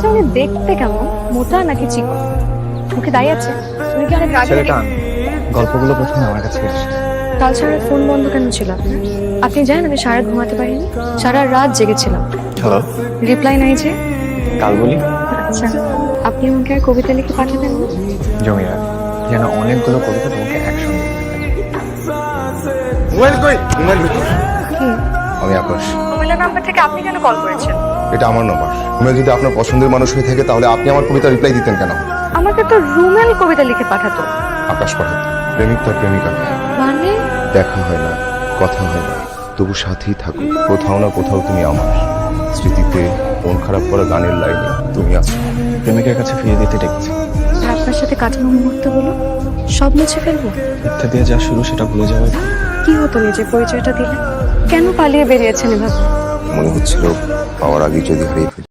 আচ্ছা উনি দেখতে কেমন, মোটা নাকি চিকন? মুখে দাঁড়িয়ে আছে? উনি কি অনেক রাগী? ছেলেটা গল্পগুলো প্রথমে আমার কাছে আসে। কাল সারা ফোন বন্ধ কেন ছিল আপনার? আপনি জানেন আমি সারা ঘুমাতে পারিনি, সারা রাত জেগেছিলাম। হ্যালো, রিপ্লাই নাই যে। কাল বলি। আচ্ছা, আপনি আমাকে আর কবিতা লিখে পাঠাবেন না? জমিরা যেন অনেকগুলো কবিতা তোমাকে একসঙ্গে মোবাইল কই? মোবাইল ভিতর। কি আমি আকাশ। মোবাইলের নাম্বার থেকে আপনি কেন কল করেছেন? এটা আমার নম্বর। রুমেল যদি আপনার পছন্দের মানুষ হয়ে থাকে তাহলে আপনি আমার কবিতা রিপ্লাই দিতেন কেন? আমাকে তো রুমেল কবিতা লিখে পাঠাতো। আকাশ পাঠাত প্রেমিক তার প্রেমিকাকে। মানে দেখা হয় না, কথা হয় না, তবু সাথেই থাকো। কোথাও না কোথাও তুমি আমার স্মৃতিতে। মন খারাপ করা গানের লাইনে তুমি আছো। প্রেমিকের কাছে ফিরিয়ে দিতে ডেকেছি। আপনার সাথে কাটানো মুহূর্তগুলো সব মুছে ফেলবো? মিথ্যা দিয়ে যা শুরু সেটা ভুলে যাওয়া। কি হতো নিজের পরিচয়টা দিলে? কেন পালিয়ে বেরিয়েছেন এভাবে? মনে হচ্ছিল পাওয়ার আগে যদি হারিয়ে ফেলি।